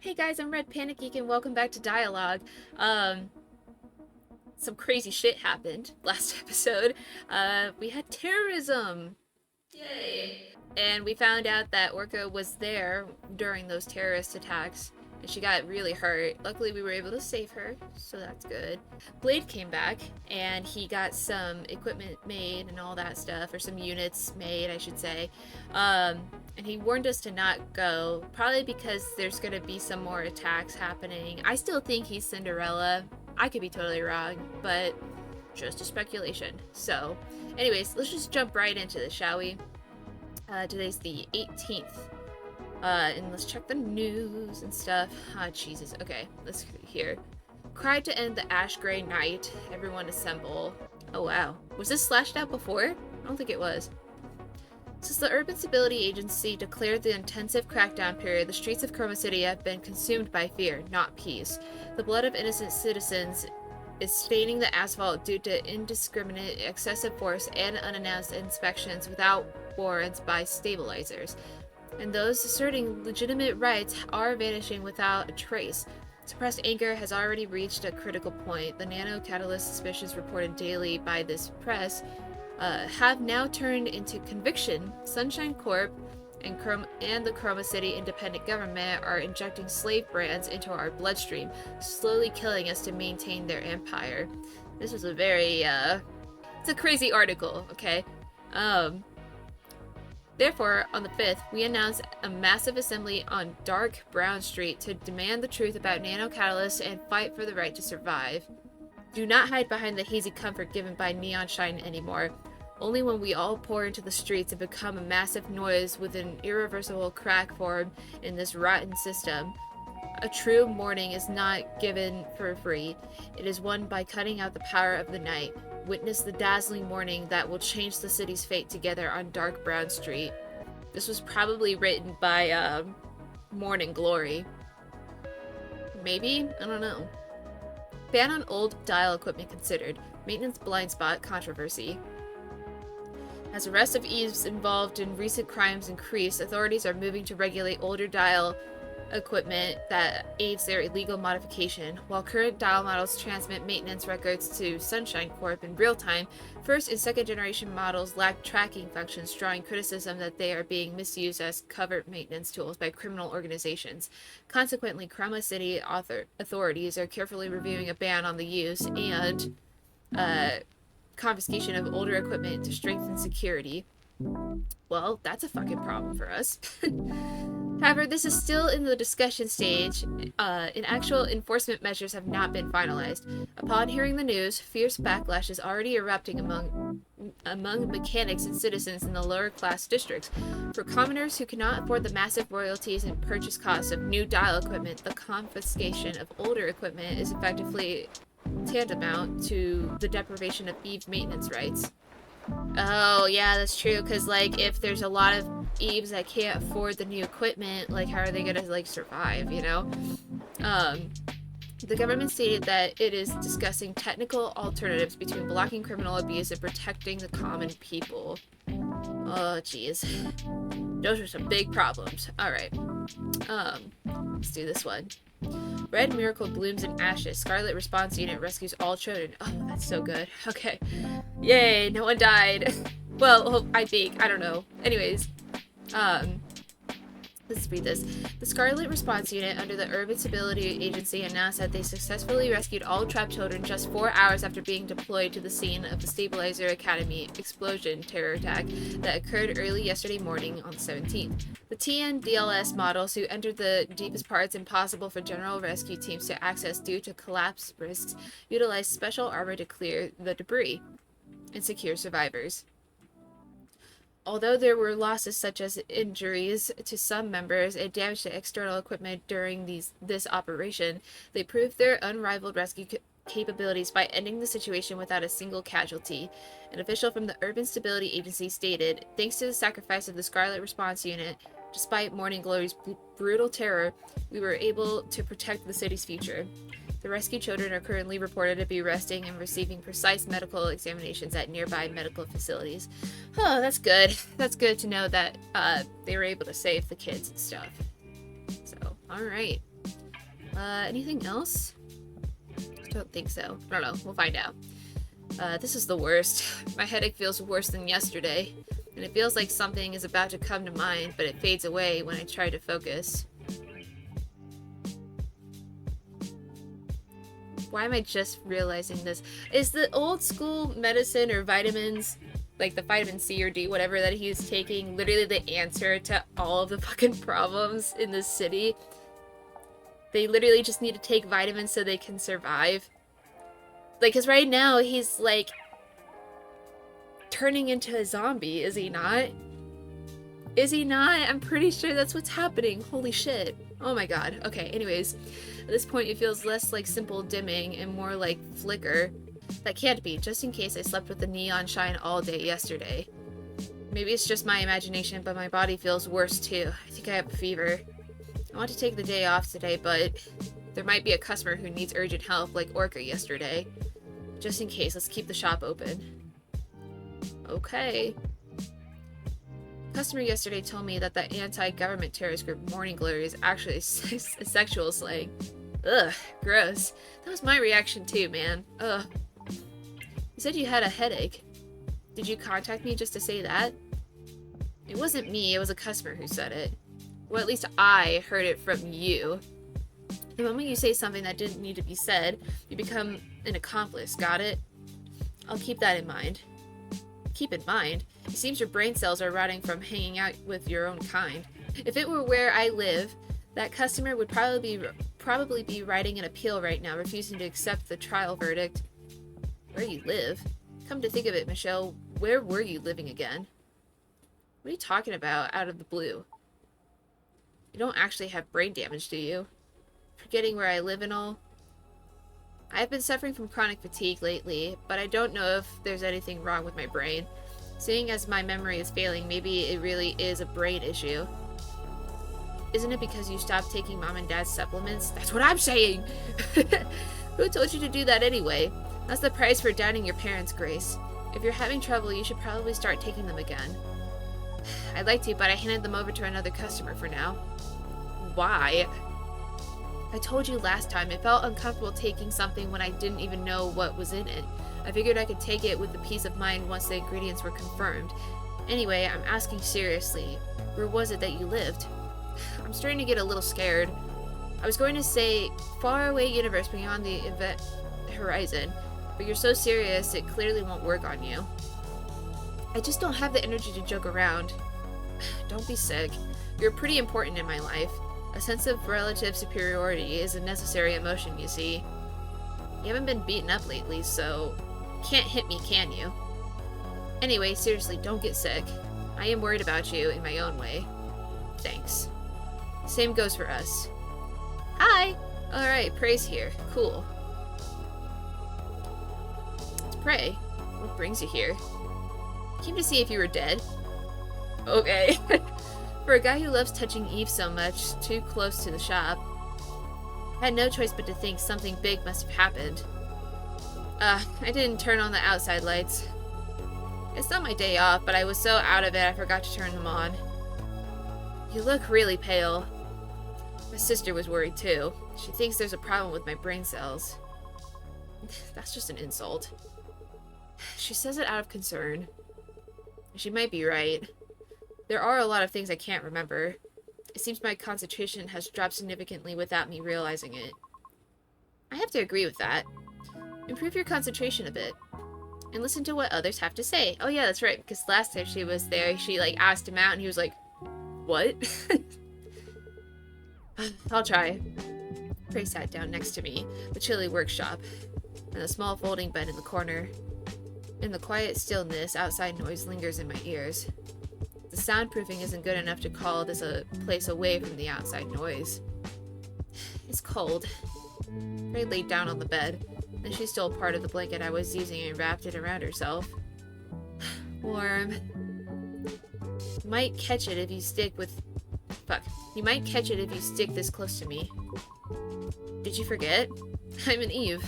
Hey guys, I'm Red Panic Geek and welcome back to Dialogue. Some crazy shit happened last episode. We had terrorism. Yay. And we found out that Orca was there during those terrorist attacks. And she got really hurt. Luckily, we were able to save her, so that's good. Blade came back, and he got some equipment made and all that stuff, or some units made, I should say. And he warned us to not go, probably because there's going to be some more attacks happening. I still think he's Cinderella. I could be totally wrong, but just a speculation. So, anyways, let's just jump right into this, shall we? Today's the 18th. And let's check the news and stuff. Ah, Jesus. Okay, let's here. Cried to end the ash gray night. Everyone assemble. Oh, wow. Was this slashed out before? I don't think it was. Since the Urban Stability Agency declared the intensive crackdown period, the streets of Chroma City have been consumed by fear, not peace. The blood of innocent citizens is staining the asphalt due to indiscriminate, excessive force and unannounced inspections without warrants by stabilizers. And those asserting legitimate rights are vanishing without a trace. Suppressed anger has already reached a critical point. The nanocatalyst suspicions reported daily by this press have now turned into conviction. Sunshine Corp and the Chroma City Independent Government are injecting slave brands into our bloodstream, slowly killing us to maintain their empire. This was a very, it's a crazy article, okay? Therefore, on the 5th, we announced a massive assembly on Dark Brown Street to demand the truth about nanocatalysts and fight for the right to survive. Do not hide behind the hazy comfort given by neon shine anymore. Only when we all pour into the streets and become a massive noise with an irreversible crack form in this rotten system. A true morning is not given for free. It is won by cutting out the power of the night. Witness the dazzling morning that will change the city's fate together on Dark Brown Street. This was probably written by Morning Glory. Maybe? I don't know. Ban on old dial equipment considered. Maintenance blind spot controversy. As arrests of Eves involved in recent crimes increase, authorities are moving to regulate older dial equipment that aids their illegal modification. While current dial models transmit maintenance records to Sunshine Corp in real time, first and second generation models lack tracking functions, drawing criticism that they are being misused as covert maintenance tools by criminal organizations. Consequently, Chroma City authorities are carefully reviewing a ban on the use and confiscation of older equipment to strengthen security. Well, that's a fucking problem for us. However, this is still in the discussion stage, and actual enforcement measures have not been finalized. Upon hearing the news, fierce backlash is already erupting among mechanics and citizens in the lower class districts. For commoners who cannot afford the massive royalties and purchase costs of new dial equipment, the confiscation of older equipment is effectively tantamount to the deprivation of Eve's maintenance rights. Oh, yeah, that's true, because, like, if there's a lot of Eves that can't afford the new equipment, like, how are they gonna, like, survive, you know? The government stated that it is discussing technical alternatives between blocking criminal abuse and protecting the common people. Oh, jeez. Those are some big problems. Alright. Let's do this one. Red Miracle blooms in ashes. Scarlet Response Unit rescues all children. Oh, that's so good. Okay. Yay, no one died. Well, I think. I don't know. Anyways, let's read this. The Scarlet Response Unit under the Urban Stability Agency announced that they successfully rescued all trapped children just 4 hours after being deployed to the scene of the Stabilizer Academy explosion terror attack that occurred early yesterday morning on the 17th. The TNDLS models, who entered the deepest parts impossible for general rescue teams to access due to collapse risks, utilized special armor to clear the debris and secure survivors. Although there were losses such as injuries to some members and damage to external equipment during this operation, they proved their unrivaled rescue capabilities by ending the situation without a single casualty. An official from the Urban Stability Agency stated, "Thanks to the sacrifice of the Scarlet Response Unit, despite Morning Glory's brutal terror, we were able to protect the city's future. The rescued children are currently reported to be resting and receiving precise medical examinations at nearby medical facilities." Oh, that's good. That's good to know that they were able to save the kids and stuff. So, alright. Anything else? I don't think so. I don't know. We'll find out. This is the worst. My headache feels worse than yesterday, and it feels like something is about to come to mind, but it fades away when I try to focus. Why am I just realizing this? Is the old school medicine or vitamins, like the vitamin C or D, whatever that he's taking, literally the answer to all of the fucking problems in this city? They literally just need to take vitamins so they can survive. Like, because right now he's like turning into a zombie, is he not? Is he not? I'm pretty sure that's what's happening. Holy shit. Oh my god. Okay, anyways. At this point it feels less like simple dimming and more like flicker. That can't be, just in case I slept with the neon shine all day yesterday. Maybe it's just my imagination, but my body feels worse too. I think I have a fever. I want to take the day off today, but there might be a customer who needs urgent help like Orca yesterday. Just in case, let's keep the shop open. Okay. Customer yesterday told me that the anti-government terrorist group Morning Glory is actually a sexual slang. Ugh, gross. That was my reaction too, man. Ugh. You said you had a headache. Did you contact me just to say that? It wasn't me, it was a customer who said it. Well, at least I heard it from you. The moment you say something that didn't need to be said, you become an accomplice, got it? I'll keep that in mind. Keep in mind? It seems your brain cells are rotting from hanging out with your own kind. If it were where I live, that customer would probably be writing an appeal right now, refusing to accept the trial verdict. Where you live? Come to think of it, Michelle, where were you living again? What are you talking about out of the blue? You don't actually have brain damage, do you? Forgetting where I live and all? I've been suffering from chronic fatigue lately, but I don't know if there's anything wrong with my brain. Seeing as my memory is failing, maybe it really is a brain issue. Isn't it because you stopped taking Mom and Dad's supplements? That's what I'm saying! Who told you to do that anyway? That's the price for doubting your parents, Grace. If you're having trouble, you should probably start taking them again. I'd like to, but I handed them over to another customer for now. Why? I told you last time, it felt uncomfortable taking something when I didn't even know what was in it. I figured I could take it with the peace of mind once the ingredients were confirmed. Anyway, I'm asking seriously, where was it that you lived? I'm starting to get a little scared. I was going to say, faraway universe beyond the event horizon, but you're so serious it clearly won't work on you. I just don't have the energy to joke around. Don't be sick. You're pretty important in my life. A sense of relative superiority is a necessary emotion, you see. You haven't been beaten up lately, so can't hit me, can you? Anyway, seriously, don't get sick. I am worried about you in my own way. Thanks. Same goes for us. Hi! Alright, Prey's here. Cool. It's Prey. What brings you here? Came to see if you were dead. Okay. For a guy who loves touching Eve so much, too close to the shop, I had no choice but to think something big must have happened. I didn't turn on the outside lights. It's not my day off, but I was so out of it I forgot to turn them on. You look really pale. My sister was worried too. She thinks there's a problem with my brain cells. That's just an insult. She says it out of concern. She might be right. There are a lot of things I can't remember. It seems my concentration has dropped significantly without me realizing it. I have to agree with that. Improve your concentration a bit. And listen to what others have to say. Oh yeah, that's right, because last time she was there, she like asked him out and he was like, what? I'll try. Prey sat down next to me, the chilly workshop, and a small folding bed in the corner. In the quiet stillness, outside noise lingers in my ears. The soundproofing isn't good enough to call this a place away from the outside noise. It's cold. Prey laid down on the bed, then she stole part of the blanket I was using and wrapped it around herself. Warm. You might catch it if you stick with... Fuck. You might catch it if you stick this close to me. Did you forget? I'm an Eve.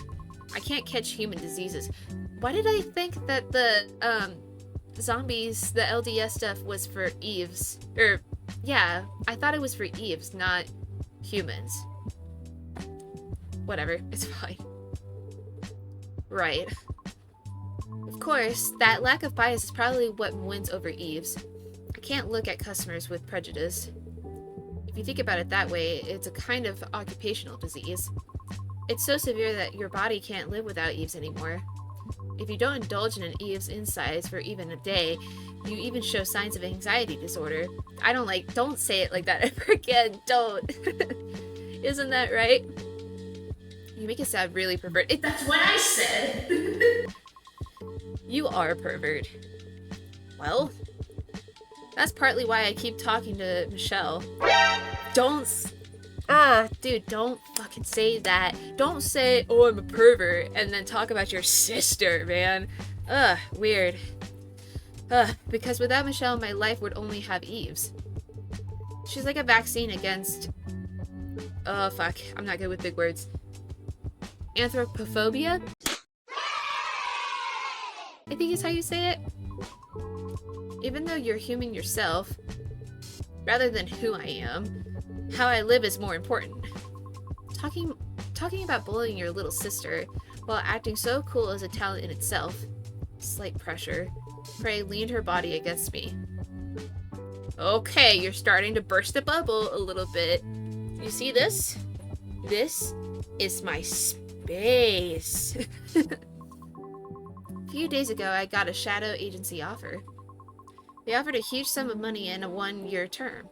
I can't catch human diseases. Why did I think that the, zombies, the LDS stuff was for Eves? Yeah, I thought it was for Eves, not humans. Whatever, it's fine. Right. Of course, that lack of bias is probably what wins over Eve's. I can't look at customers with prejudice. If you think about it that way, it's a kind of occupational disease. It's so severe that your body can't live without Eve's anymore. If you don't indulge in an Eve's insides for even a day, you even show signs of anxiety disorder. Don't say it like that ever again, don't. Isn't that right? You make it sound really perverted. That's what I said! You are a pervert. Well, that's partly why I keep talking to Michelle. Dude, don't fucking say that. Don't say, oh, I'm a pervert, and then talk about your sister, man. Weird. Because without Michelle, my life would only have Eve's. She's like a vaccine against... Oh, fuck. I'm not good with big words. Anthropophobia? I think is how you say it. Even though you're human yourself, rather than who I am, how I live is more important. Talking about bullying your little sister while acting so cool is a talent in itself. Slight pressure. Prey leaned her body against me. Okay, you're starting to burst the bubble a little bit. You see this? This is my space. A few days ago, I got a shadow agency offer. They offered a huge sum of money and a 1-year term.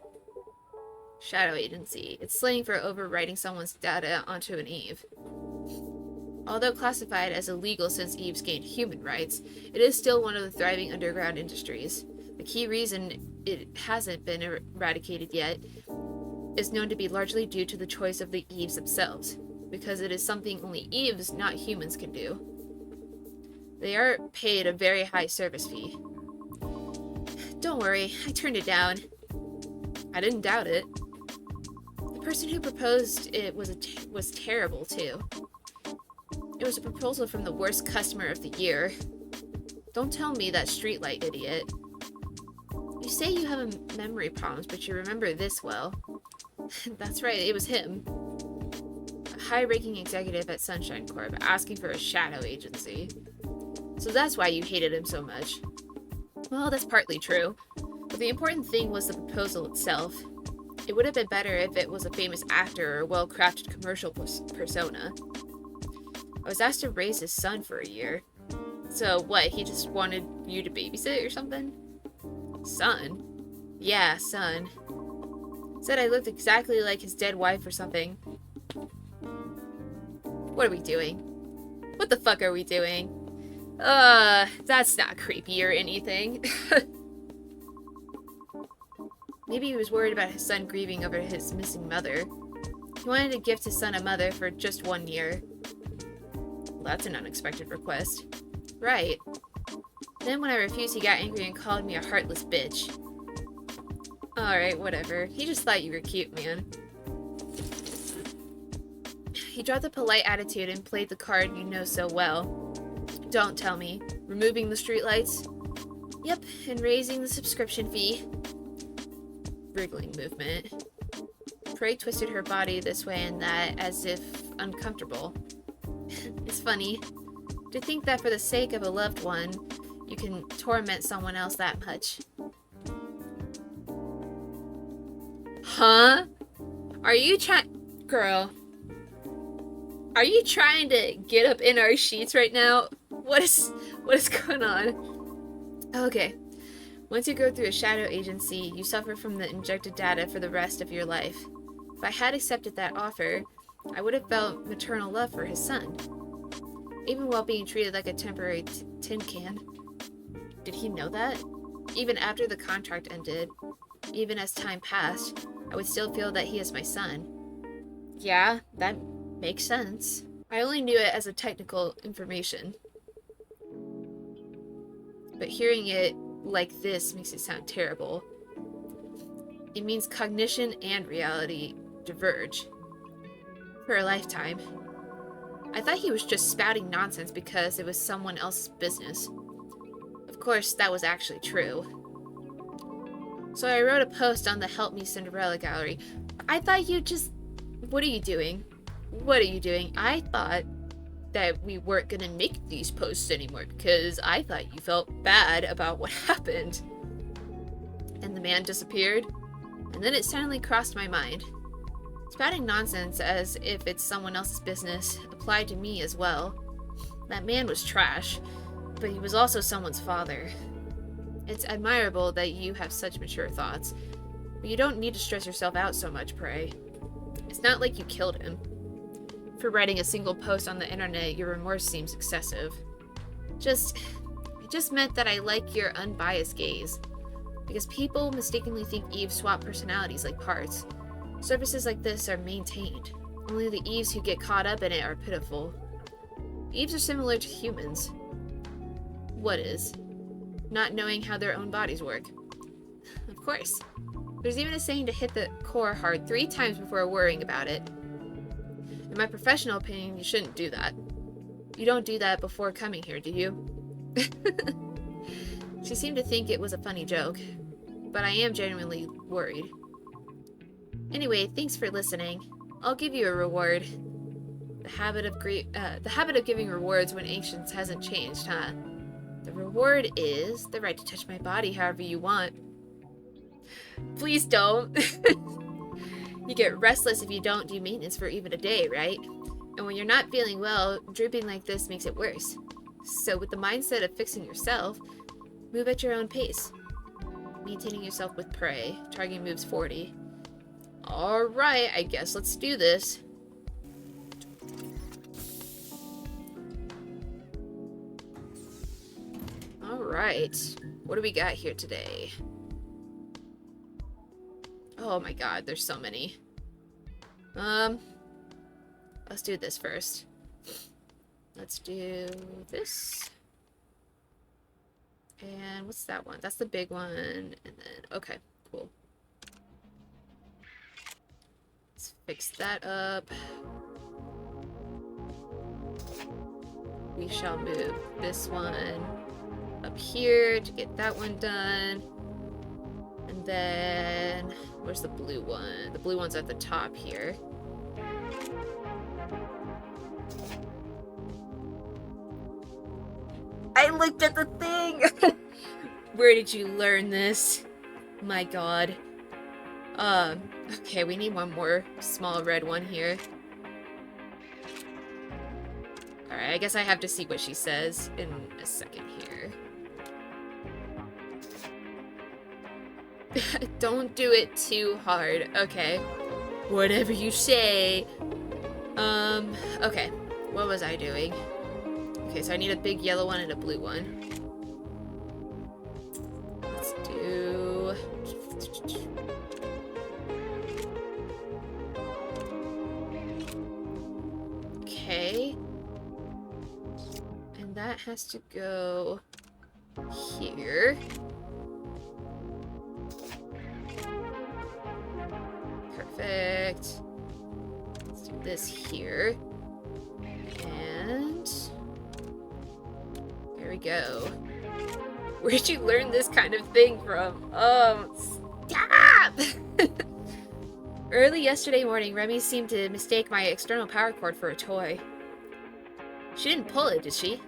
Shadow agency. It's slang for overwriting someone's data onto an Eve. Although classified as illegal since Eve's gained human rights, it is still one of the thriving underground industries. The key reason it hasn't been eradicated yet is known to be largely due to the choice of the Eves themselves, because it is something only Eves, not humans, can do. They are paid a very high service fee. Don't worry, I turned it down. I didn't doubt it. The person who proposed it was terrible, too. It was a proposal from the worst customer of the year. Don't tell me that streetlight idiot. You say you have memory problems, but you remember this well. That's right, it was him. A high-ranking executive at Sunshine Corp asking for a shadow agency. So that's why you hated him so much. Well, that's partly true. But the important thing was the proposal itself. It would have been better if it was a famous actor or a well-crafted commercial persona. I was asked to raise his son for a year. So what, he just wanted you to babysit or something? Son? Yeah, son. Said I looked exactly like his dead wife or something. What are we doing? What the fuck are we doing? That's not creepy or anything. Maybe he was worried about his son grieving over his missing mother. He wanted to gift his son a mother for just 1 year. Well, that's an unexpected request. Right. Then when I refused, he got angry and called me a heartless bitch. Alright, whatever. He just thought you were cute, man. He dropped a polite attitude and played the card you know so well. Don't tell me. Removing the streetlights? Yep, and raising the subscription fee. Wriggling movement. Prey twisted her body this way and that, as if uncomfortable. It's funny. To think that for the sake of a loved one, you can torment someone else that much. Huh? Are you Girl. Are you trying to get up in our sheets right now? What is going on? Okay. Once you go through a shadow agency, you suffer from the injected data for the rest of your life. If I had accepted that offer, I would have felt maternal love for his son. Even while being treated like a temporary tin can. Did he know that? Even after the contract ended, even as time passed, I would still feel that he is my son. Yeah, that makes sense. I only knew it as a technical information. But hearing it like this makes it sound terrible. It means cognition and reality diverge. For a lifetime. I thought he was just spouting nonsense because it was someone else's business. Of course, that was actually true. So I wrote a post on the Help Me Cinderella gallery. I thought you just... What are you doing? What are you doing? I thought that we weren't gonna make these posts anymore because I thought you felt bad about what happened. And the man disappeared, and then it suddenly crossed my mind. Spouting nonsense as if it's someone else's business applied to me as well. That man was trash, but he was also someone's father. It's admirable that you have such mature thoughts, but you don't need to stress yourself out so much, Prey. It's not like you killed him. For writing a single post on the internet, your remorse seems excessive. It just meant that I like your unbiased gaze. Because people mistakenly think Eves swap personalities like parts. Services like this are maintained. Only the Eves who get caught up in it are pitiful. Eves are similar to humans. What is? Not knowing how their own bodies work. Of course. There's even a saying to hit the core hard 3 times before worrying about it. In my professional opinion, you shouldn't do that. You don't do that before coming here, do you? She seemed to think it was a funny joke, but I am genuinely worried. Anyway, thanks for listening. I'll give you a reward. The habit of giving rewards when anxious hasn't changed, huh? The reward is the right to touch my body however you want. Please don't. You get restless if you don't do maintenance for even a day, right? And when you're not feeling well, drooping like this makes it worse. So with the mindset of fixing yourself, move at your own pace. Maintaining yourself with Prey. Target moves 40. Alright, I guess let's do this. Alright. What do we got here today? Oh my god, there's so many. Let's do this first. Let's do this. And what's that one? That's the big one. And then, okay, cool. Let's fix that up. We shall move this one up here to get that one done. And then, where's the blue one? The blue one's at the top here. I looked at the thing! Where did you learn this? My god. Okay, we need one more small red one here. Alright, I guess I have to see what she says in a second here. Don't do it too hard. Okay. Whatever you say. Okay. What was I doing? Okay, so I need a big yellow one and a blue one. Let's do... Okay. And that has to go here. Perfect. Let's do this here. And there we go. Where'd you learn this kind of thing from? Stop! Early yesterday morning, Remy seemed to mistake my external power cord for a toy. She didn't pull it, did she?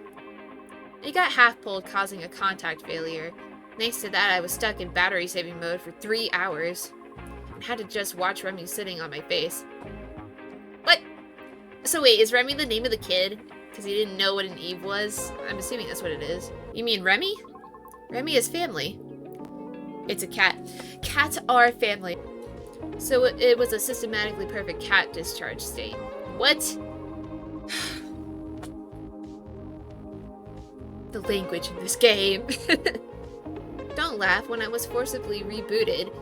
It got half pulled, causing a contact failure. Thanks to that, I was stuck in battery saving mode for 3 hours. And had to just watch Remy sitting on my face. What? So wait, is Remy the name of the kid? Because he didn't know what an Eve was? I'm assuming that's what it is. You mean Remy? Remy is family. It's a cat. Cats are family. So it was a systematically perfect cat discharge state. What? The language in this game. Don't laugh. When I was forcibly rebooted,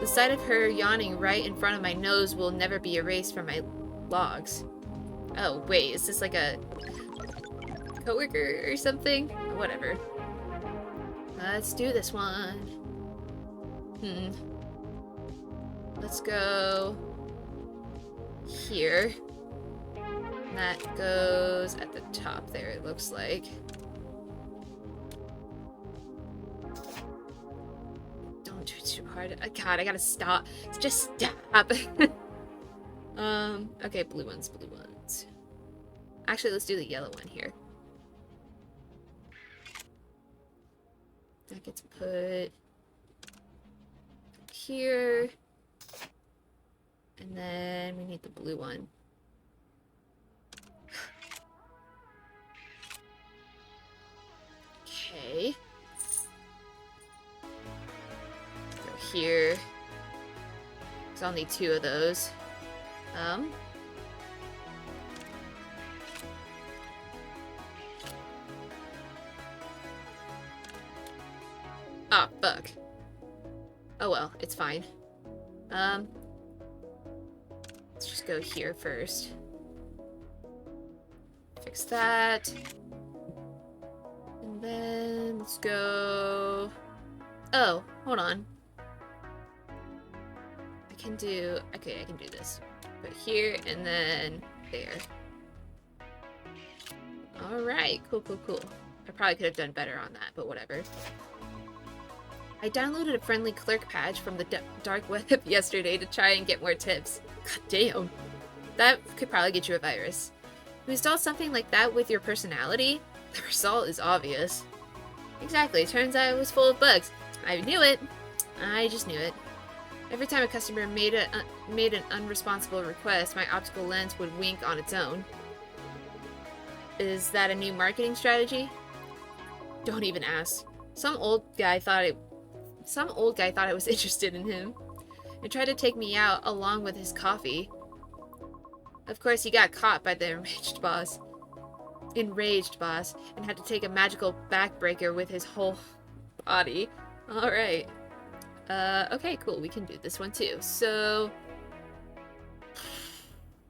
the sight of her yawning right in front of my nose will never be erased from my logs. Oh, wait, is this like a coworker or something? Whatever. Let's do this one. Let's go here. And that goes at the top there, it looks like. Don't do it too hard. God, I gotta stop. Just stop. Okay, blue ones, blue ones. Actually, let's do the yellow one here. That gets put here. And then we need the blue one. Okay. Go here. So I'll need 2 of those. Ah, fuck. Oh well, it's fine. Let's just go here first. Fix that. And then let's go... Oh, hold on. Okay, I can do this. Put here and then there. Alright, cool, cool, cool. I probably could have done better on that, but whatever. I downloaded a friendly clerk patch from the dark web yesterday to try and get more tips. God damn. That could probably get you a virus. You install something like that with your personality? The result is obvious. Exactly, turns out it was full of bugs. I knew it. I just knew it. Every time a customer made an unresponsible request, my optical lens would wink on its own. Is that a new marketing strategy? Don't even ask. Some old guy thought I was interested in him and tried to take me out along with his coffee. Of course, he got caught by the enraged boss, and had to take a magical backbreaker with his whole body. Alright. Okay, cool. We can do this one too. So,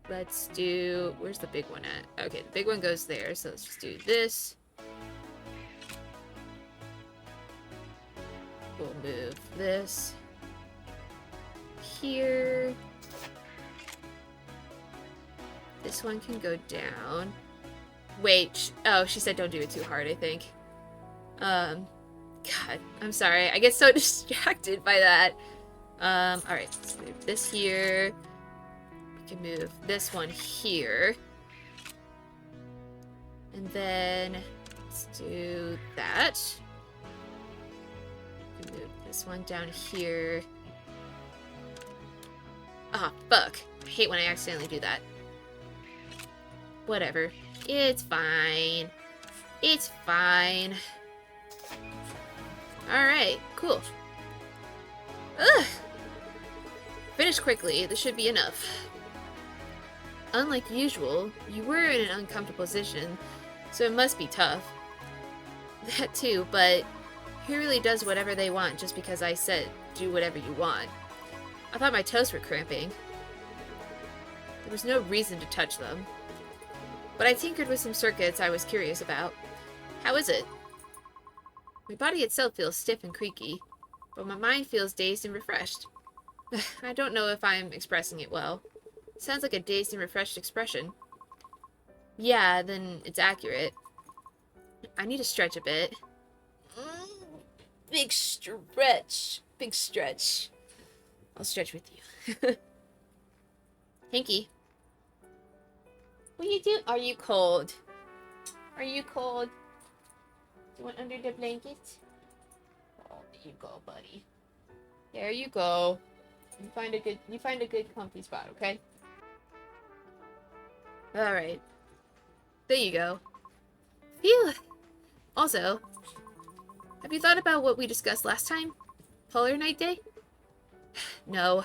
let's do... Where's the big one at? Okay, the big one goes there, so let's just do this. We'll move this here. This one can go down. Wait, oh, she said don't do it too hard, I think. God, I'm sorry. I get so distracted by that. Alright, let's move this here. We can move this one here. And then let's do that. We can move this one down here. Ah, fuck. I hate when I accidentally do that. Whatever. It's fine. It's fine. Alright, cool. Ugh! Finish quickly, this should be enough. Unlike usual, you were in an uncomfortable position, so it must be tough. That too, but who really does whatever they want just because I said do whatever you want? I thought my toes were cramping. There was no reason to touch them. But I tinkered with some circuits I was curious about. How is it? My body itself feels stiff and creaky, but my mind feels dazed and refreshed. I don't know if I'm expressing it well. It sounds like a dazed and refreshed expression. Yeah, then it's accurate. I need to stretch a bit. Big stretch. Big stretch. I'll stretch with you. Hanky. What you do? Are you cold? Are you cold? You want under the blanket? Oh, there you go, buddy. There you go. You find a good comfy spot, okay? Alright. There you go. Phew! Also, have you thought about what we discussed last time? Polar Night Day? No.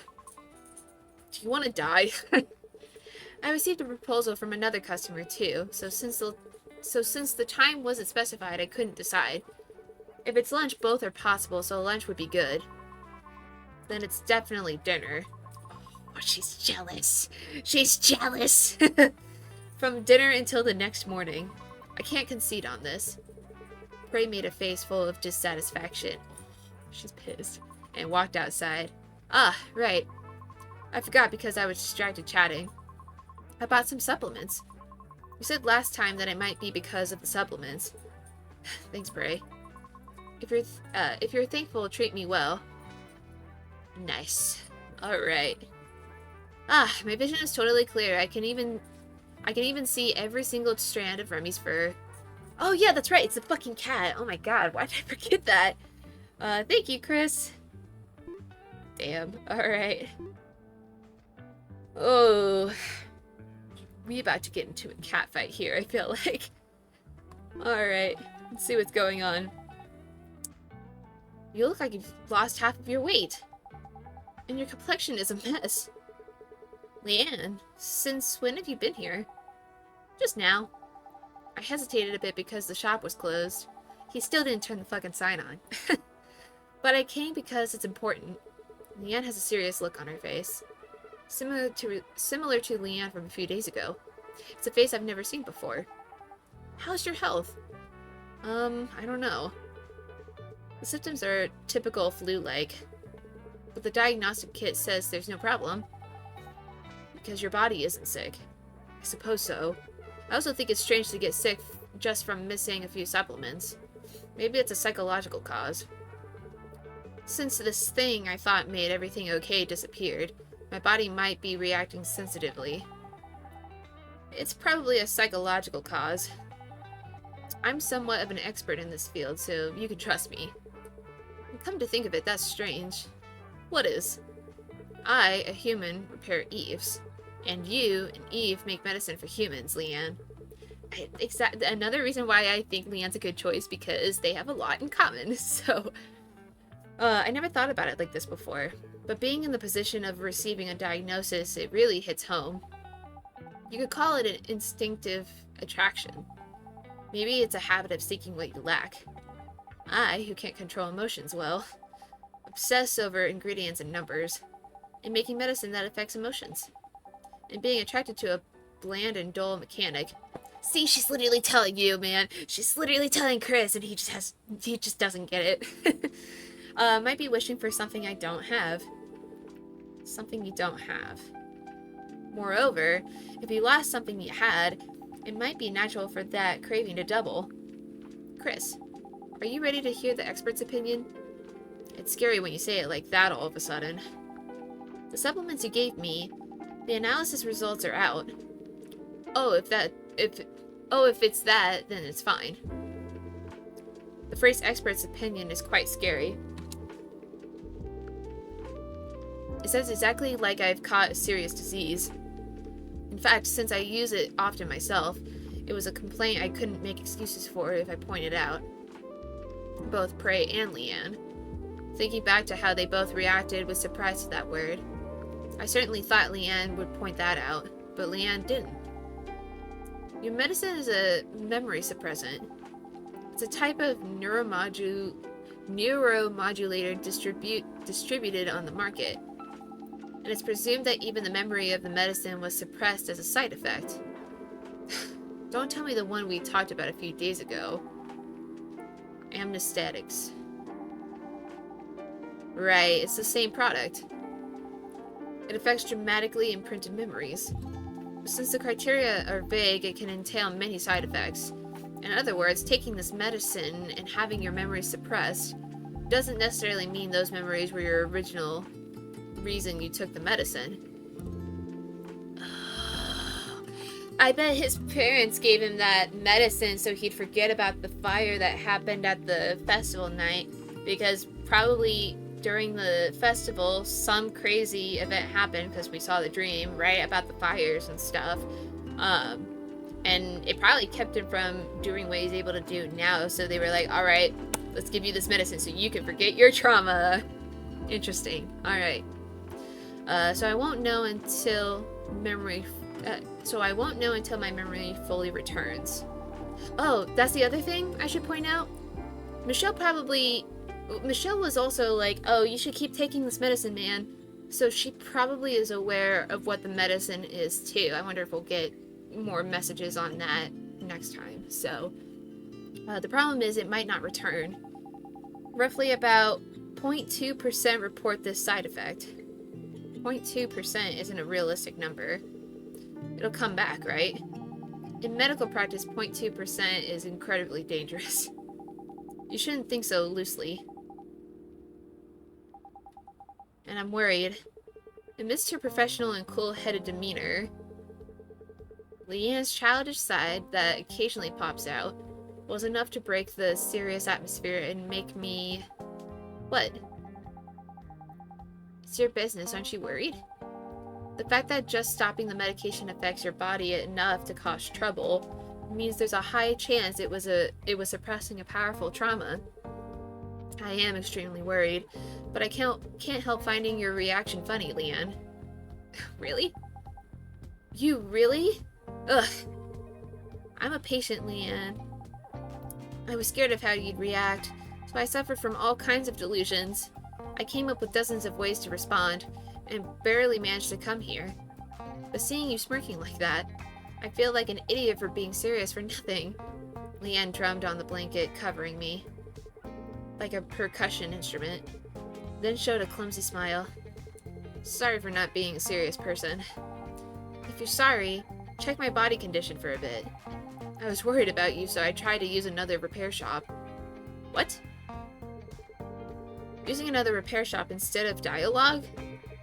Do you want to die? I received a proposal from another customer too, so since the time wasn't specified, I couldn't decide. If it's lunch, both are possible, so lunch would be good. Then it's definitely dinner. Oh, she's jealous. She's jealous! From dinner until the next morning. I can't concede on this. Prey made a face full of dissatisfaction. She's pissed. And walked outside. Ah, right. I forgot because I was distracted chatting. I bought some supplements. You said last time that it might be because of the supplements. Thanks, Bray. If you're thankful, treat me well. Nice. Alright. Ah, my vision is totally clear. I can even see every single strand of Remy's fur. Oh yeah, that's right. It's a fucking cat. Oh my god, why did I forget that? Thank you, Chris. Damn. Alright. Oh. We about to get into a cat fight here, I feel like. Alright. Let's see what's going on. You look like you've lost half of your weight. And your complexion is a mess. Leanne, since when have you been here? Just now. I hesitated a bit because the shop was closed. He still didn't turn the fucking sign on. But I came because it's important. Leanne has a serious look on her face. Similar to Leanne from a few days ago. It's a face I've never seen before. How's your health? I don't know. The symptoms are typical flu-like. But the diagnostic kit says there's no problem. Because your body isn't sick. I suppose so. I also think it's strange to get sick just from missing a few supplements. Maybe it's a psychological cause. Since this thing I thought made everything okay disappeared, my body might be reacting sensitively. It's probably a psychological cause. I'm somewhat of an expert in this field, so you can trust me. Come to think of it, that's strange. What is? I, a human, repair Eves. And you and Eve make medicine for humans, Leanne. Another reason why I think Leanne's a good choice, because they have a lot in common, so... I never thought about it like this before, but being in the position of receiving a diagnosis, it really hits home. You could call it an instinctive attraction. Maybe it's a habit of seeking what you lack. I, who can't control emotions well, obsess over ingredients and numbers, and making medicine that affects emotions. And being attracted to a bland and dull mechanic. See, she's literally telling you, man. She's literally telling Chris, and he just doesn't get it. Might be wishing for something I don't have. Something you don't have. Moreover, if you lost something you had, it might be natural for that craving to double. Chris, are you ready to hear the expert's opinion? It's scary when you say it like that all of a sudden. The supplements you gave me, the analysis results are out. If it's that, then it's fine. The phrase expert's opinion is quite scary. It sounds exactly like I've caught a serious disease. In fact, since I use it often myself, it was a complaint I couldn't make excuses for if I pointed out. Both Prey and Leanne. Thinking back to how they both reacted with surprise to that word. I certainly thought Leanne would point that out, but Leanne didn't. Your medicine is a memory suppressant. It's a type of neuromodulator distributed on the market. And it's presumed that even the memory of the medicine was suppressed as a side effect. Don't tell me the one we talked about a few days ago. Amnestetics. Right, it's the same product. It affects dramatically imprinted memories. Since the criteria are vague, it can entail many side effects. In other words, taking this medicine and having your memories suppressed doesn't necessarily mean those memories were your original reason you took the medicine. I bet his parents gave him that medicine so he'd forget about the fire that happened at the festival night, because probably during the festival some crazy event happened, because we saw the dream, right, about the fires and stuff. And it probably kept him from doing what he's able to do now, so they were like, alright, let's give you this medicine so you can forget your trauma. Interesting. Alright. So I won't know until my memory fully returns. Oh, that's the other thing I should point out. Michelle was also like, oh, you should keep taking this medicine, man. So she probably is aware of what the medicine is too. I wonder if we'll get more messages on that next time. So the problem is it might not return. Roughly about 0.2% report this side effect. 0.2% isn't a realistic number. It'll come back, right? In medical practice, 0.2% is incredibly dangerous. You shouldn't think so loosely. And I'm worried. Amidst her professional and cool-headed demeanor, Leanne's childish side that occasionally pops out was enough to break the serious atmosphere and make me... What? It's your business, aren't you worried? The fact that just stopping the medication affects your body enough to cause trouble means there's a high chance it was suppressing a powerful trauma. I am extremely worried, but I can't help finding your reaction funny, Leanne. Really? You really? Ugh. I'm a patient, Leanne. I was scared of how you'd react, so I suffered from all kinds of delusions. I came up with dozens of ways to respond, and barely managed to come here. But seeing you smirking like that, I feel like an idiot for being serious for nothing. Leanne drummed on the blanket covering me, like a percussion instrument, then showed a clumsy smile. Sorry for not being a serious person. If you're sorry, check my body condition for a bit. I was worried about you, so I tried to use another repair shop. What? Using another repair shop instead of dialogue?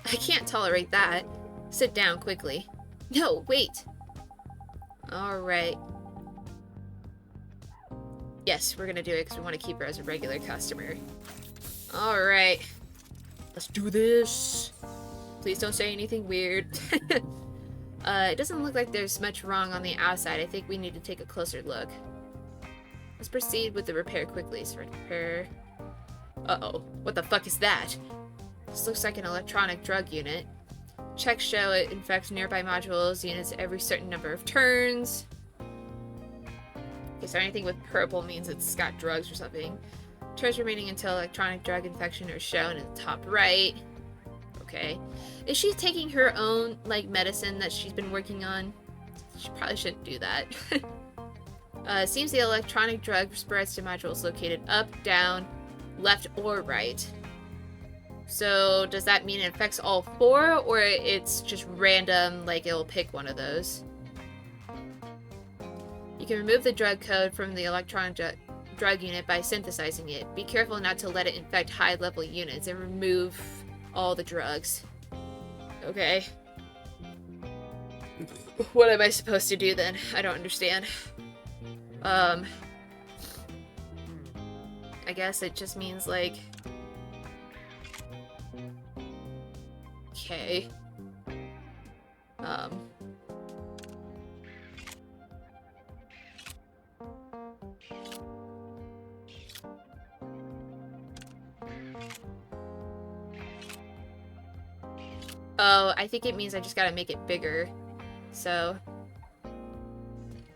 I can't tolerate that. Sit down quickly. No, wait. Alright. Yes, we're gonna do it because we want to keep her as a regular customer. Alright. Let's do this. Please don't say anything weird. It doesn't look like there's much wrong on the outside. I think we need to take a closer look. Let's proceed with the repair quickly. So repair... Uh-oh. What the fuck is that? This looks like an electronic drug unit. Checks show it infects nearby modules units every certain number of turns. Okay, so anything with purple means it's got drugs or something. Turns remaining until electronic drug infection are shown in the top right. Okay. Is she taking her own, like, medicine that she's been working on? She probably shouldn't do that. Seems the electronic drug spreads to modules located up, down, left, or right. So, does that mean it affects all four, or it's just random, like it'll pick one of those? You can remove the drug code from the electronic drug unit by synthesizing it. Be careful not to let it infect high-level units and remove all the drugs. Okay. What am I supposed to do then? I don't understand. I guess it just means, like... Okay. Oh, I think it means I just gotta make it bigger. So...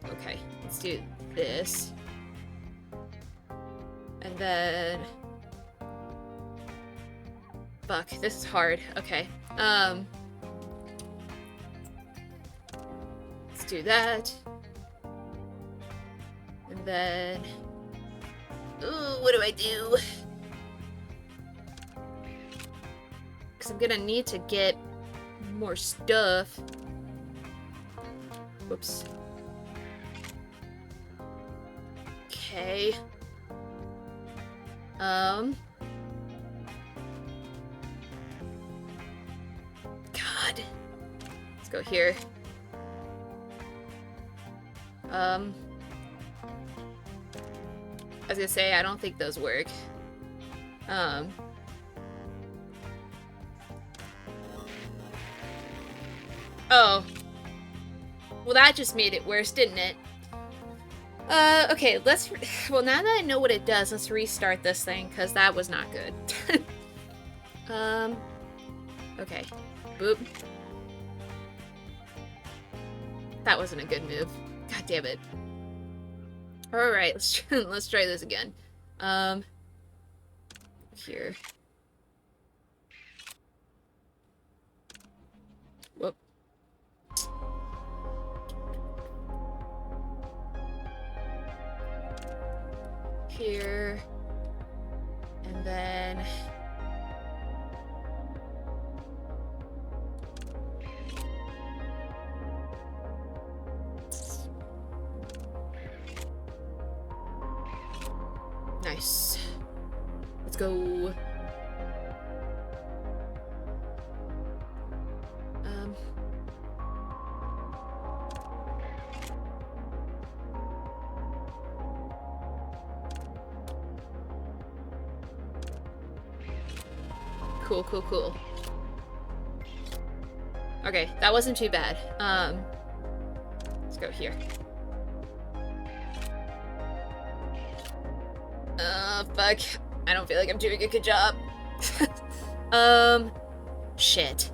Okay, let's do this. And then... Fuck, this is hard. Okay. Let's do that. And then... Ooh, what do I do? Because I'm gonna need to get more stuff. Whoops. Okay. God. Let's go here. I was gonna say, I don't think those work. Oh. Well, that just made it worse, didn't it? Okay, let's... Well, now that I know what it does, let's restart this thing, because that was not good. Okay. Boop. That wasn't a good move. God damn it. Alright, let's try this again. Here. Whoop. Here. And then... Nice. Let's go. Cool, cool, cool. Okay, that wasn't too bad. Let's go here. Fuck. I don't feel like I'm doing a good job. Shit.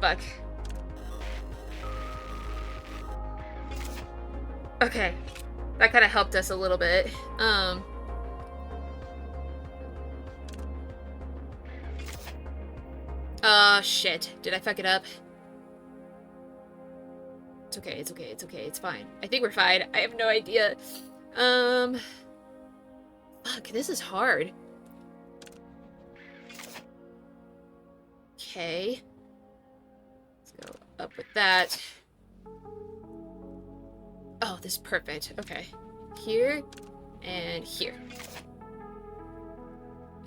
Fuck. Okay. That kind of helped us a little bit. Shit. Did I fuck it up? It's okay, it's okay, it's okay, it's fine. I think we're fine. I have no idea. Fuck, this is hard. Okay. Let's go up with that. Oh, this is perfect. Okay. Here and here.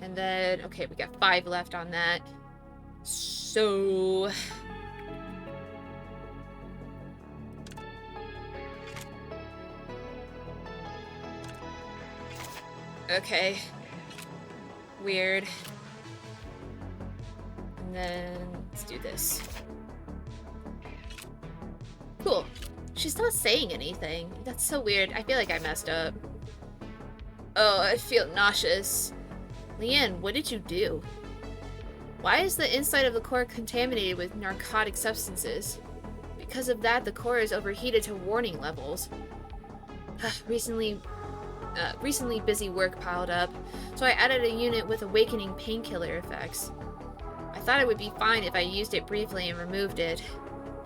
And then, okay, we got 5 left on that. So... okay. Weird. And then let's do this. Cool. She's not saying anything. That's so weird. I feel like I messed up. Oh, I feel nauseous. Leanne, what did you do? Why is the inside of the core contaminated with narcotic substances? Because of that, the core is overheated to warning levels. Recently busy work piled up, so I added a unit with awakening painkiller effects. I thought it would be fine if I used it briefly and removed it.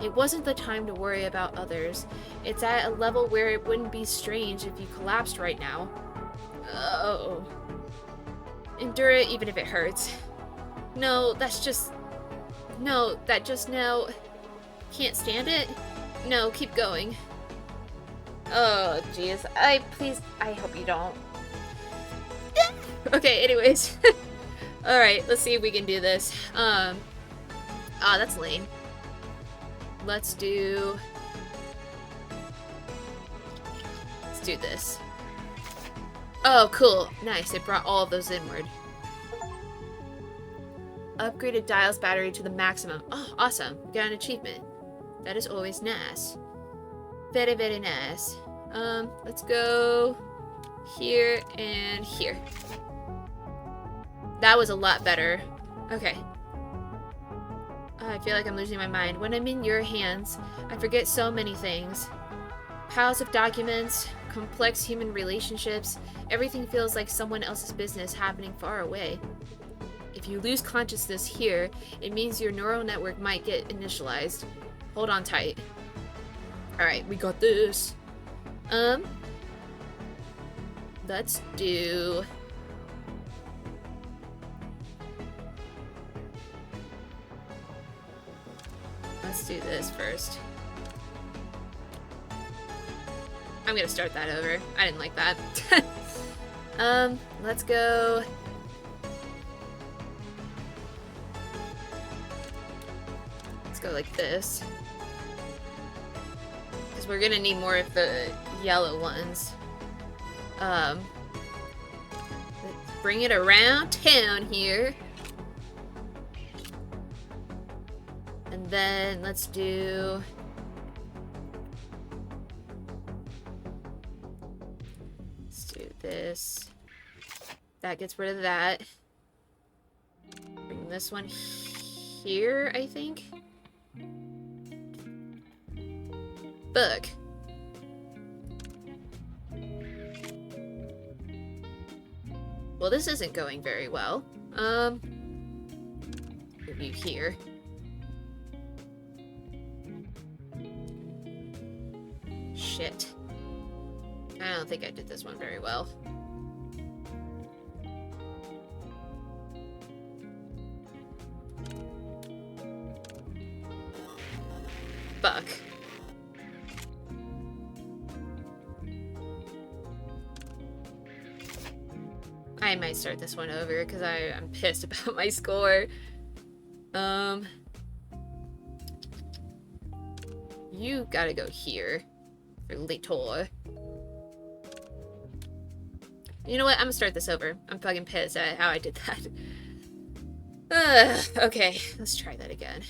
It wasn't the time to worry about others. It's at a level where it wouldn't be strange if you collapsed right now. Oh. Endure it even if it hurts. No, that's just... No, that just now... Can't stand it? No, keep going. Oh, jeez. I hope you don't. Okay, anyways. Alright, let's see if we can do this. That's lame. Let's do this. Oh, cool. Nice. It brought all of those inward. Upgraded Dial's battery to the maximum. Oh, awesome. We got an achievement. That is always nice. Very, very nice. Let's go here and here. That was a lot better. Okay. I feel like I'm losing my mind. When I'm in your hands, I forget so many things. Piles of documents, complex human relationships, everything feels like someone else's business happening far away. If you lose consciousness here, it means your neural network might get initialized. Hold on tight. Alright, we got this. Let's do... Let's do this first. I'm gonna start that over. I didn't like that. Let's go... Let's go like this. Because we're gonna need more of the yellow ones. Let's bring it around town here. And then let's do... Let's do this. That gets rid of that. Bring this one here, I think. Book. Well, this isn't going very well. Move you here. Shit. I don't think I did this one very well. Fuck. I might start this one over because I'm pissed about my score. You gotta go here Or later. You know what? I'm gonna start this over. I'm fucking pissed at how I did that. Okay, let's try that again.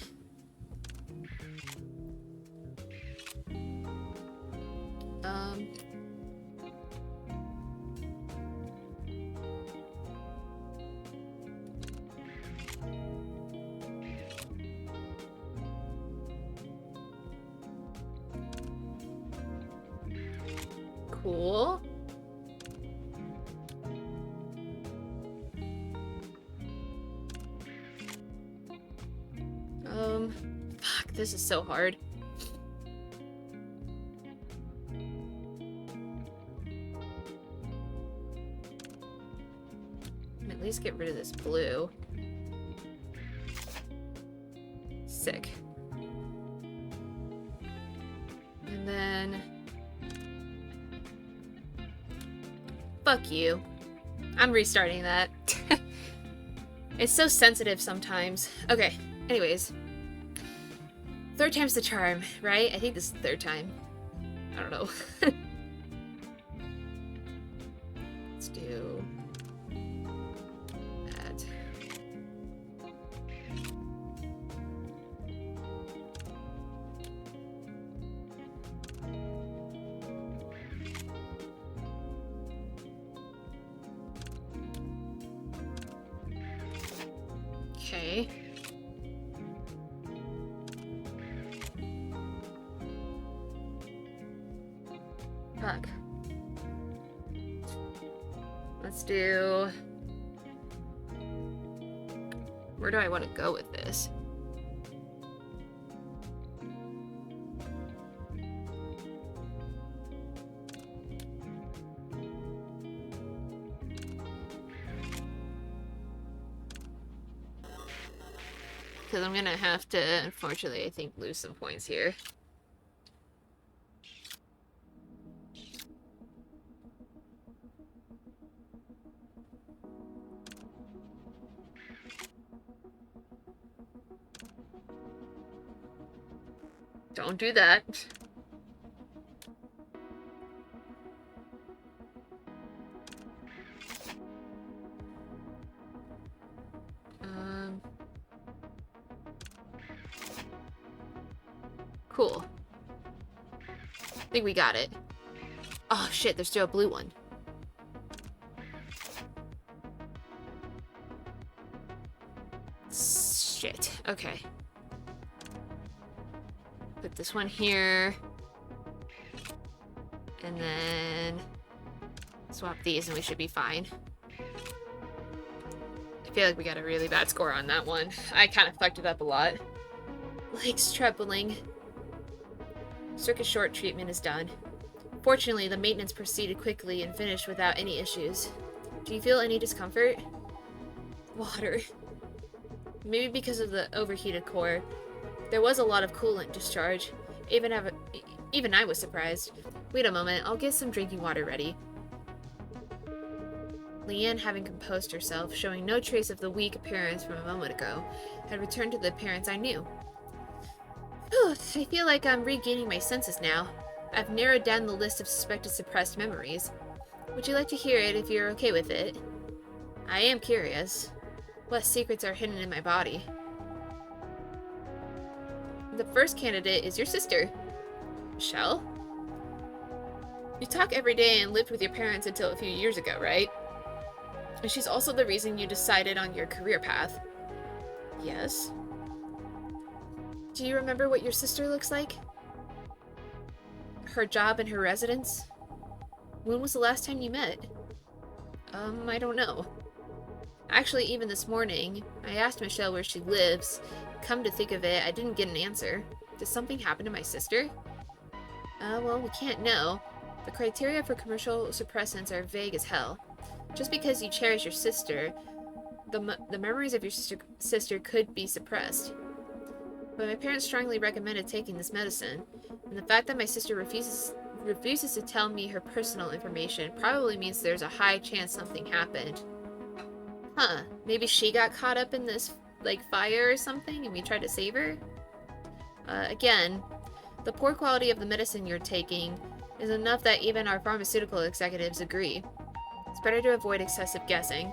Cool. Fuck, this is so hard. At least get rid of this blue. Sick. And then... Fuck you. I'm restarting that. It's so sensitive sometimes. Okay, anyways. Third time's the charm, right? I think this is the third time. I don't know. Let's do that. Okay. Fuck. Let's do... Where do I want to go with this? Because I'm gonna have to, unfortunately, I think, lose some points here. Don't do that. Cool. I think we got it. Oh shit, there's still a blue one. Shit. Okay. Put this one here. And then swap these and we should be fine. I feel like we got a really bad score on that one. I kind of fucked it up a lot. Legs trebling. Circuit short treatment is done. Fortunately, the maintenance proceeded quickly and finished without any issues. Do you feel any discomfort? Water. Maybe because of the overheated core. There was a lot of coolant discharge. Even I was surprised. Wait a moment, I'll get some drinking water ready. Leanne, having composed herself, showing no trace of the weak appearance from a moment ago, had returned to the appearance I knew. Whew, I feel like I'm regaining my senses now. I've narrowed down the list of suspected suppressed memories. Would you like to hear it if you're okay with it? I am curious. What secrets are hidden in my body? The first candidate is your sister. Michelle? You talk every day and lived with your parents until a few years ago, right? And she's also the reason you decided on your career path. Yes. Do you remember what your sister looks like? Her job and her residence? When was the last time you met? I don't know. Actually, even this morning, I asked Michelle where she lives. Come to think of it, I didn't get an answer. Did something happen to my sister? Well, we can't know. The criteria for commercial suppressants are vague as hell. Just because you cherish your sister, the memories of your sister could be suppressed. But my parents strongly recommended taking this medicine, and the fact that my sister refuses to tell me her personal information probably means there's a high chance something happened. Huh, maybe she got caught up in this, like, fire or something and we tried to save her? Again, the poor quality of the medicine you're taking is enough that even our pharmaceutical executives agree. It's better to avoid excessive guessing.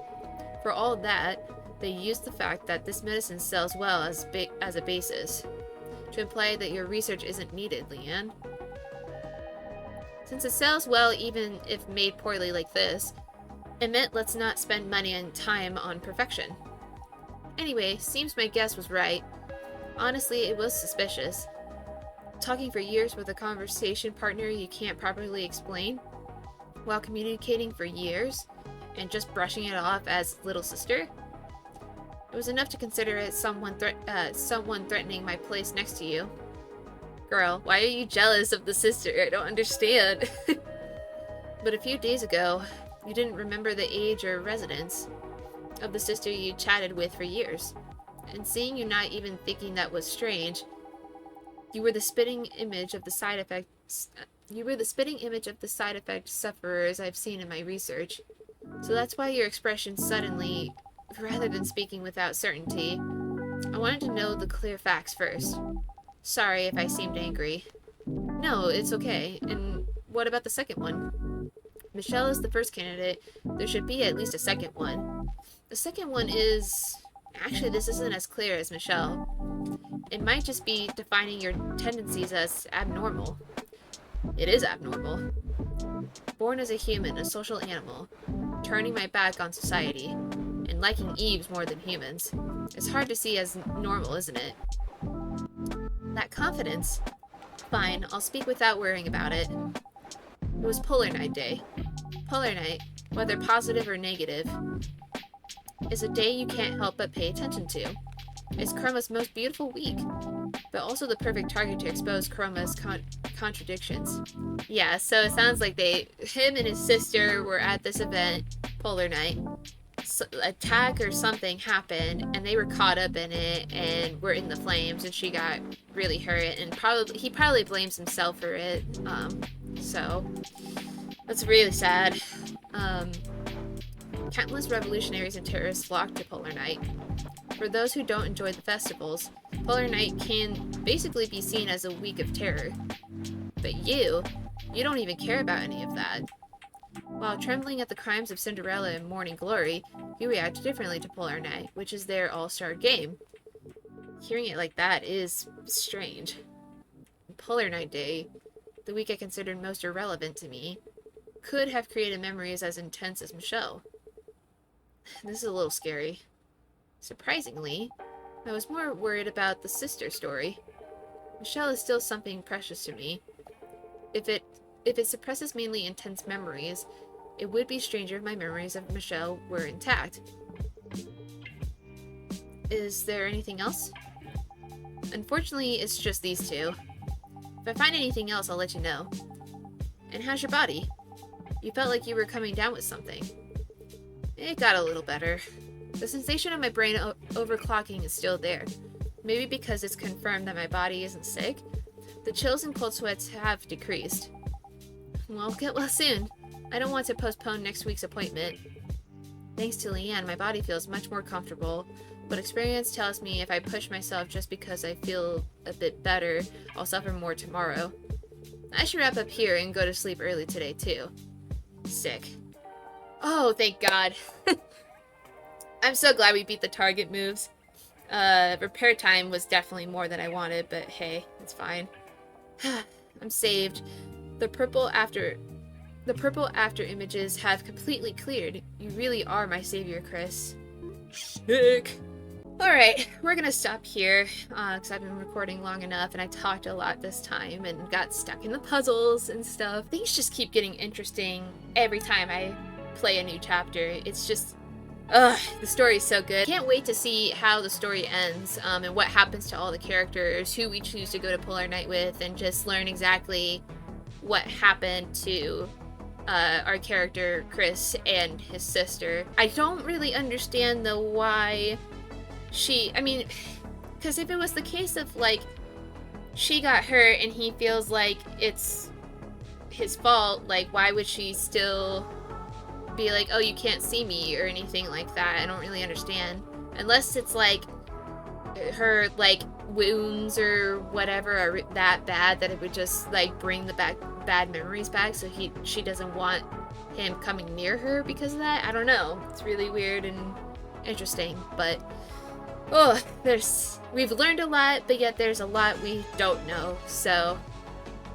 For all that, they use the fact that this medicine sells well as a basis, to imply that your research isn't needed, Leanne. Since it sells well even if made poorly like this, it meant let's not spend money and time on perfection. Anyway, seems my guess was right. Honestly, it was suspicious. Talking for years with a conversation partner you can't properly explain, while communicating for years, and just brushing it off as little sister? It was enough to consider it someone threatening my place next to you. Girl, why are you jealous of the sister? I don't understand. But a few days ago, you didn't remember the age or residence of the sister you chatted with for years. And seeing you not even thinking that was strange, you were the spitting image of the side effects. You were the spitting image of the side effect sufferers I've seen in my research. So that's why your expression suddenly, rather than speaking without certainty, I wanted to know the clear facts first. Sorry if I seemed angry. No, it's okay. And what about the second one? Michelle is the first candidate. There should be at least a second one. The second one is... Actually, this isn't as clear as Michelle. It might just be defining your tendencies as abnormal. It is abnormal. Born as a human, a social animal, turning my back on society, and liking Eves more than humans. It's hard to see as normal, isn't it? That confidence? Fine, I'll speak without worrying about it. It was Polar Night Day. Polar Night, whether positive or negative, is a day you can't help but pay attention to. It's Chroma's most beautiful week, but also the perfect target to expose Chroma's contradictions. Yeah, so it sounds like him and his sister were at this event, Polar Night. Attack or something happened, and they were caught up in it, and were in the flames, and she got really hurt, and he probably blames himself for it. So that's really sad. Countless revolutionaries and terrorists flocked to Polar Night. For those who don't enjoy the festivals, Polar Night can basically be seen as a week of terror. But you don't even care about any of that. While trembling at the crimes of Cinderella and Morning Glory, you react differently to Polar Night, which is their all-star game. Hearing it like that is strange. Polar Night Day, the week I considered most irrelevant to me, could have created memories as intense as Michelle. This is a little scary. Surprisingly, I was more worried about the sister story. Michelle is still something precious to me. If it suppresses mainly intense memories, it would be stranger if my memories of Michelle were intact. Is there anything else? Unfortunately, it's just these two. If I find anything else, I'll let you know. And how's your body? You felt like you were coming down with something. It got a little better. The sensation of my brain overclocking is still there. Maybe because it's confirmed that my body isn't sick. The chills and cold sweats have decreased. Well, get well soon. I don't want to postpone next week's appointment. Thanks to Leanne, my body feels much more comfortable, but experience tells me if I push myself just because I feel a bit better, I'll suffer more tomorrow. I should wrap up here and go to sleep early today, too. Sick. Oh, thank God. I'm so glad we beat the target moves. Repair time was definitely more than I wanted, but hey, it's fine. I'm saved. The purple after images have completely cleared. You really are my savior, Chris. Sick. Alright, we're gonna stop here, because I've been recording long enough, and I talked a lot this time, and got stuck in the puzzles and stuff. Things just keep getting interesting every time I play a new chapter. It's just... the story is so good. Can't wait to see how the story ends, and what happens to all the characters, who we choose to go to Polar Night with, and just learn exactly what happened to our character Chris and his sister. I don't really understand though why because if it was the case of like she got hurt and he feels like it's his fault, like why would she still be like, oh, you can't see me or anything like that? I don't really understand. Unless it's like her like wounds or whatever are that bad that it would just like bring the bad memories back, so she doesn't want him coming near her because of that. I don't know. It's really weird and interesting, but oh, we've learned a lot, but yet there's a lot we don't know. So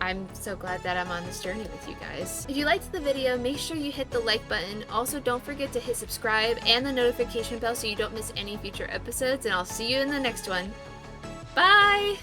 I'm so glad that I'm on this journey with you guys. If you liked the video, make sure you hit the like button. Also, don't forget to hit subscribe and the notification bell so you don't miss any future episodes, and I'll see you in the next one. Bye!